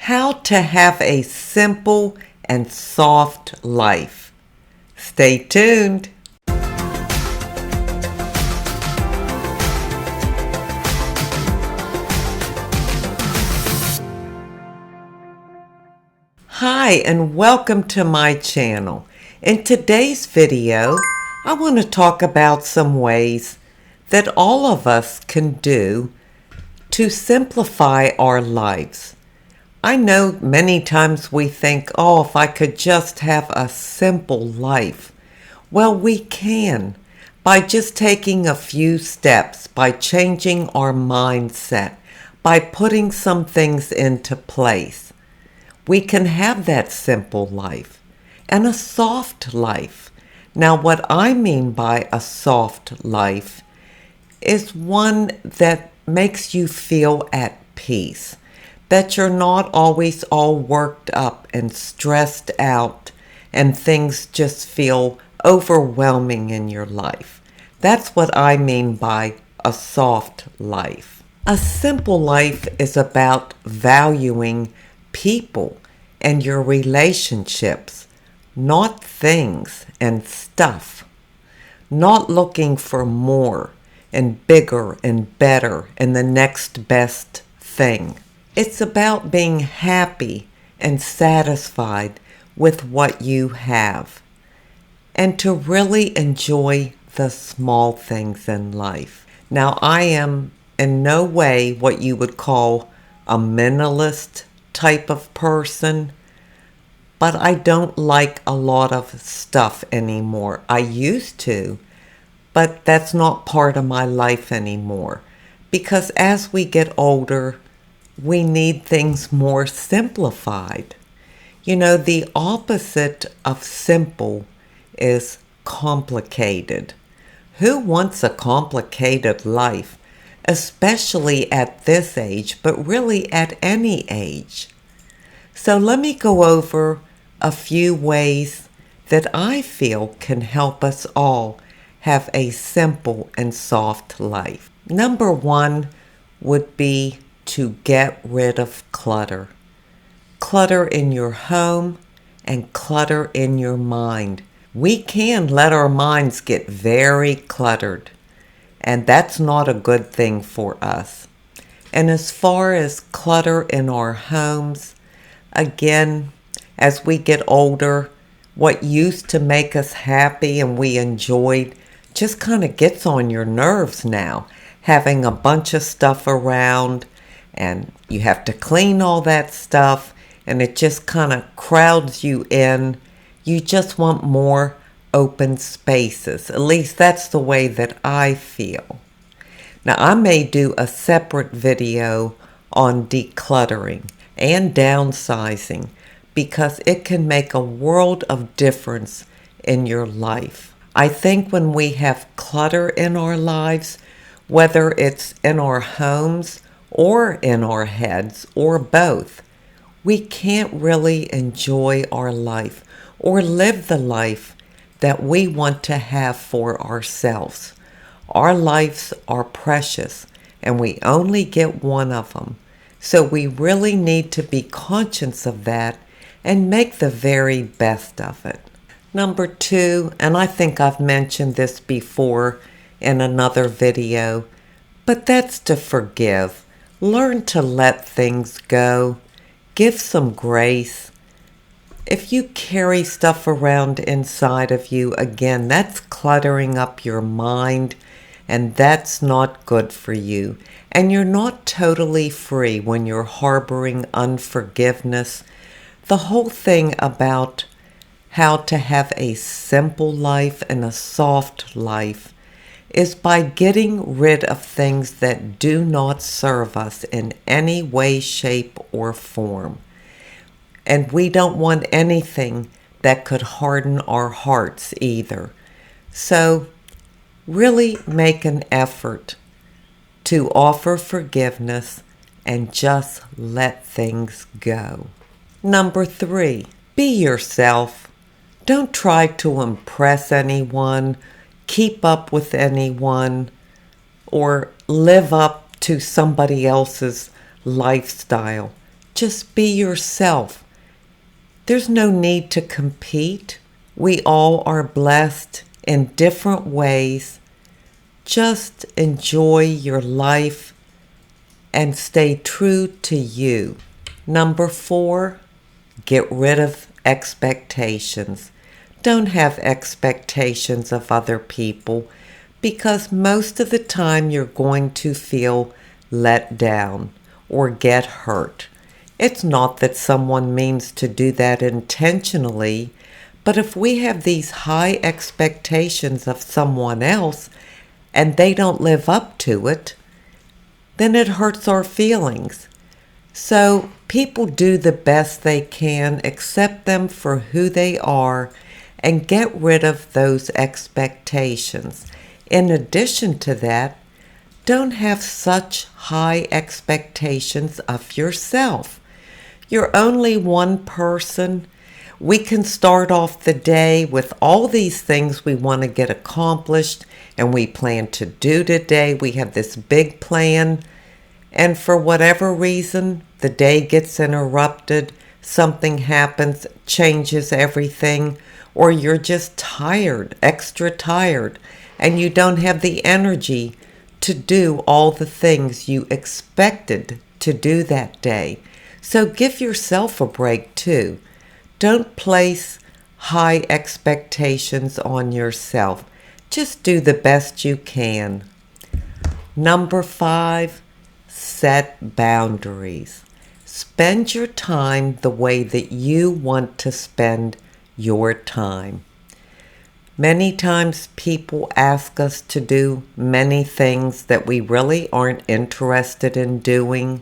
How to have a simple and soft life. Stay tuned. Hi, and welcome to my channel. In today's video, I want to talk about some ways that all of us can do to simplify our lives. I know many times we think, oh, if I could just have a simple life. Well, we can by just taking a few steps, by changing our mindset, by putting some things into place. We can have that simple life and a soft life. Now, what I mean by a soft life is one that makes you feel at peace, that you're not always all worked up and stressed out and things just feel overwhelming in your life. That's what I mean by a soft life. A simple life is about valuing people and your relationships, not things and stuff. Not looking for more and bigger and better and the next best thing. It's about being happy and satisfied with what you have and to really enjoy the small things in life. Now, I am in no way what you would call a minimalist type of person, but I don't like a lot of stuff anymore. I used to, but that's not part of my life anymore. Because as we get older, we need things more simplified. You know, the opposite of simple is complicated. Who wants a complicated life? Especially at this age, but really at any age. So let me go over a few ways that I feel can help us all have a simple and soft life. Number one would be to get rid of clutter. Clutter in your home and clutter in your mind. We can let our minds get very cluttered, and that's not a good thing for us. And as far as clutter in our homes, again, as we get older, what used to make us happy and we enjoyed just kind of gets on your nerves now. Having a bunch of stuff around and you have to clean all that stuff and it just kind of crowds you in. You just want more open spaces. At least that's the way that I feel. Now, I may do a separate video on decluttering and downsizing because it can make a world of difference in your life. I think when we have clutter in our lives, whether it's in our homes or in our heads or both, we can't really enjoy our life or live the life that we want to have for ourselves. Our lives are precious and we only get one of them. So we really need to be conscious of that and make the very best of it. Number two, and I think I've mentioned this before in another video, but that's to forgive. Learn to let things go. Give some grace. If you carry stuff around inside of you, again, that's cluttering up your mind, and that's not good for you. And you're not totally free when you're harboring unforgiveness. The whole thing about how to have a simple life and a soft life is by getting rid of things that do not serve us in any way, shape, or form. And we don't want anything that could harden our hearts either. So really make an effort to offer forgiveness and just let things go. Number three, be yourself. Don't try to impress anyone, keep up with anyone, or live up to somebody else's lifestyle. Just be yourself. There's no need to compete. We all are blessed in different ways. Just enjoy your life and stay true to you. Number 4, get rid of expectations. Don't have expectations of other people because most of the time you're going to feel let down or get hurt. It's not that someone means to do that intentionally, but if we have these high expectations of someone else and they don't live up to it, then it hurts our feelings. So people do the best they can, accept them for who they are, and get rid of those expectations. In addition to that, don't have such high expectations of yourself. You're only one person. We can start off the day with all these things we want to get accomplished and we plan to do today. We have this big plan, and for whatever reason, the day gets interrupted, something happens, changes everything, or you're just tired, extra tired, and you don't have the energy to do all the things you expected to do that day. So give yourself a break too. Don't place high expectations on yourself. Just do the best you can. Number 5, set boundaries. Spend your time the way that you want to spend your time. Many times people ask us to do many things that we really aren't interested in doing.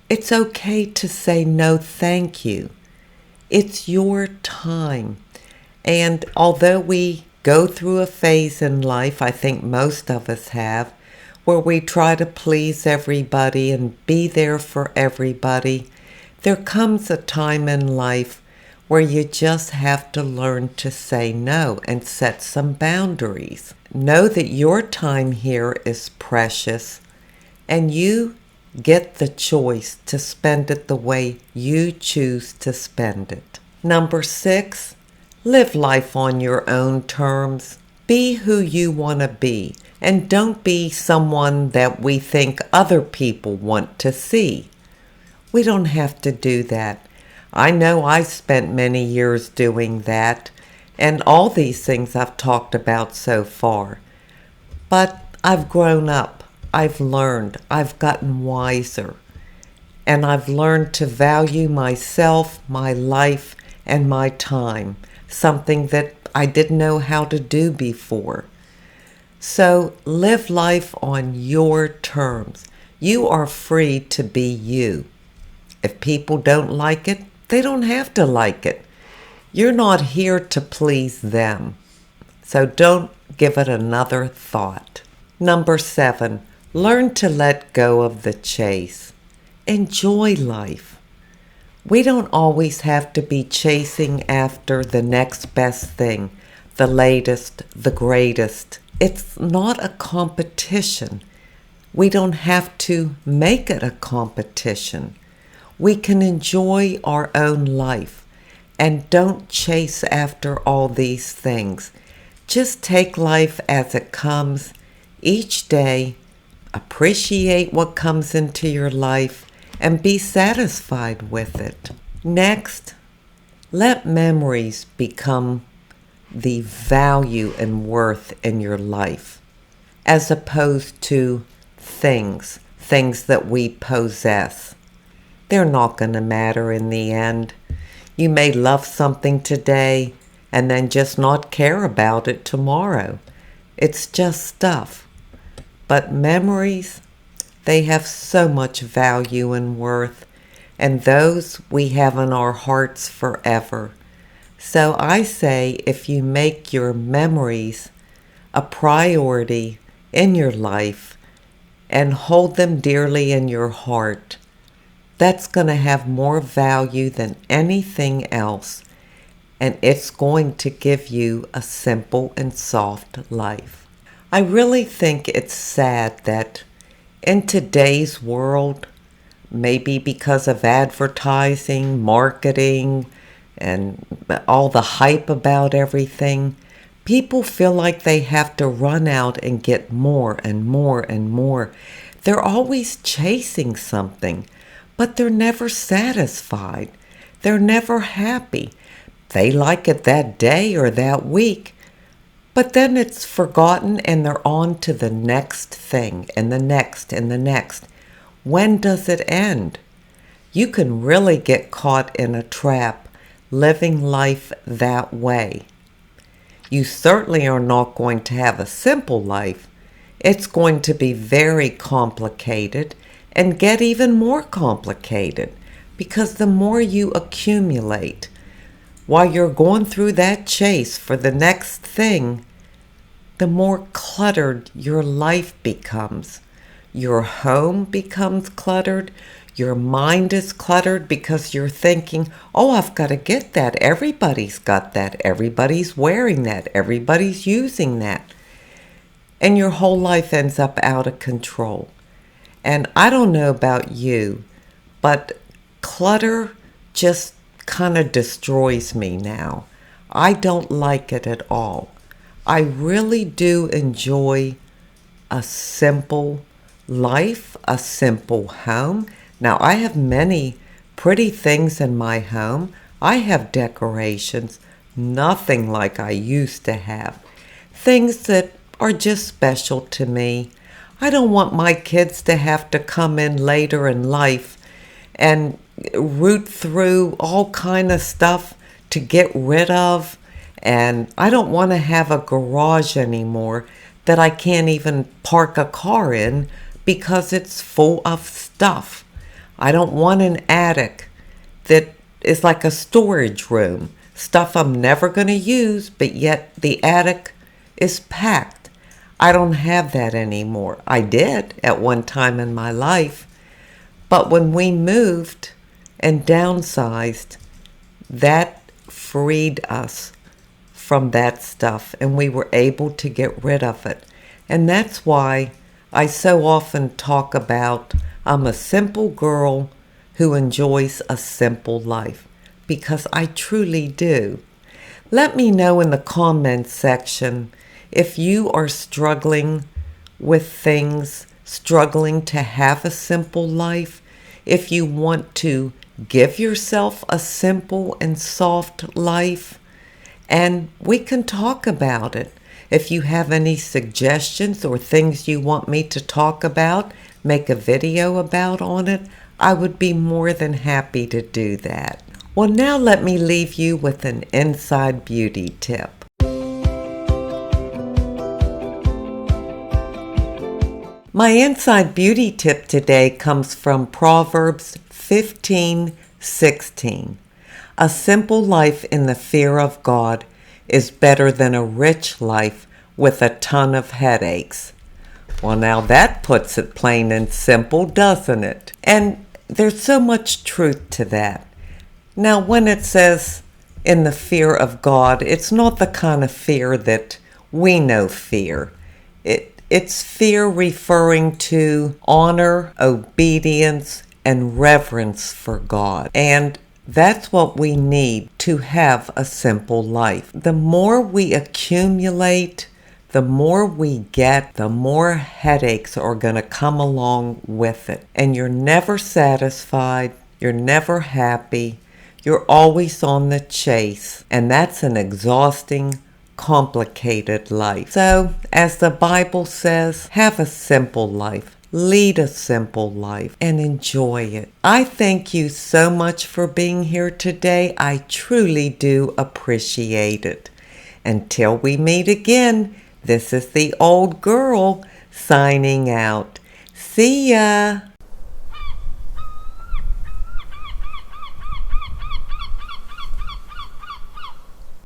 It's okay to say no, thank you. It's your time. And although we go through a phase in life, I think most of us have, where we try to please everybody and be there for everybody, there comes a time in life where you just have to learn to say no and set some boundaries. Know that your time here is precious and you get the choice to spend it the way you choose to spend it. Number 6, live life on your own terms. Be who you want to be, and don't be someone that we think other people want to see. We don't have to do that. I know I spent many years doing that, and all these things I've talked about so far. But I've grown up, I've learned, I've gotten wiser, and I've learned to value myself, my life, and my time, something that I didn't know how to do before. So live life on your terms. You are free to be you. If people don't like it, they don't have to like it. You're not here to please them. So don't give it another thought. Number 7, learn to let go of the chase. Enjoy life. We don't always have to be chasing after the next best thing, the latest, the greatest. It's not a competition. We don't have to make it a competition. We can enjoy our own life and don't chase after all these things. Just take life as it comes each day, appreciate what comes into your life, and be satisfied with it. Next, let memories become the value and worth in your life, as opposed to things that we possess. They're not going to matter in the end. You may love something today and then just not care about it tomorrow. It's just stuff. But memories, they have so much value and worth, and those we have in our hearts forever. So I say if you make your memories a priority in your life and hold them dearly in your heart, that's going to have more value than anything else, and it's going to give you a simple and soft life. I really think it's sad that in today's world, maybe because of advertising, marketing, and all the hype about everything, people feel like they have to run out and get more and more and more. They're always chasing something, but they're never satisfied. They're never happy. They like it that day or that week, but then it's forgotten and they're on to the next thing and the next and the next. When does it end? You can really get caught in a trap living life that way. You certainly are not going to have a simple life. It's going to be very complicated and get even more complicated because the more you accumulate while you're going through that chase for the next thing, the more cluttered your life becomes. Your home becomes cluttered. Your mind is cluttered because you're thinking, oh, I've got to get that. Everybody's got that. Everybody's wearing that. Everybody's using that. And your whole life ends up out of control. And I don't know about you, but clutter just kind of destroys me now. I don't like it at all. I really do enjoy a simple life, a simple home. Now, I have many pretty things in my home. I have decorations, nothing like I used to have. Things that are just special to me. I don't want my kids to have to come in later in life and root through all kind of stuff to get rid of. And I don't want to have a garage anymore that I can't even park a car in because it's full of stuff. I don't want an attic that is like a storage room. Stuff I'm never going to use, but yet the attic is packed. I don't have that anymore. I did at one time in my life. But when we moved and downsized, that freed us from that stuff and we were able to get rid of it. And that's why I so often talk about I'm a simple girl who enjoys a simple life, because I truly do. Let me know in the comments section if you are struggling with things, struggling to have a simple life, if you want to give yourself a simple and soft life, and we can talk about it. If you have any suggestions or things you want me to talk about, make a video about on it, I would be more than happy to do that. Well, now let me leave you with an inside beauty tip. My inside beauty tip today comes from Proverbs 15:16. A simple life in the fear of God is better than a rich life with a ton of headaches. Well, now that puts it plain and simple, doesn't it? And there's so much truth to that. Now, when it says in the fear of God, it's not the kind of fear that we know fear. It's fear referring to honor, obedience, and reverence for God. And that's what we need to have a simple life. The more we accumulate, the more we get, the more headaches are going to come along with it. And you're never satisfied. You're never happy. You're always on the chase. And that's an exhausting, complicated life. So, as the Bible says, have a simple life. Lead a simple life and enjoy it. I thank you so much for being here today. I truly do appreciate it. Until we meet again, this is the old girl signing out. See ya.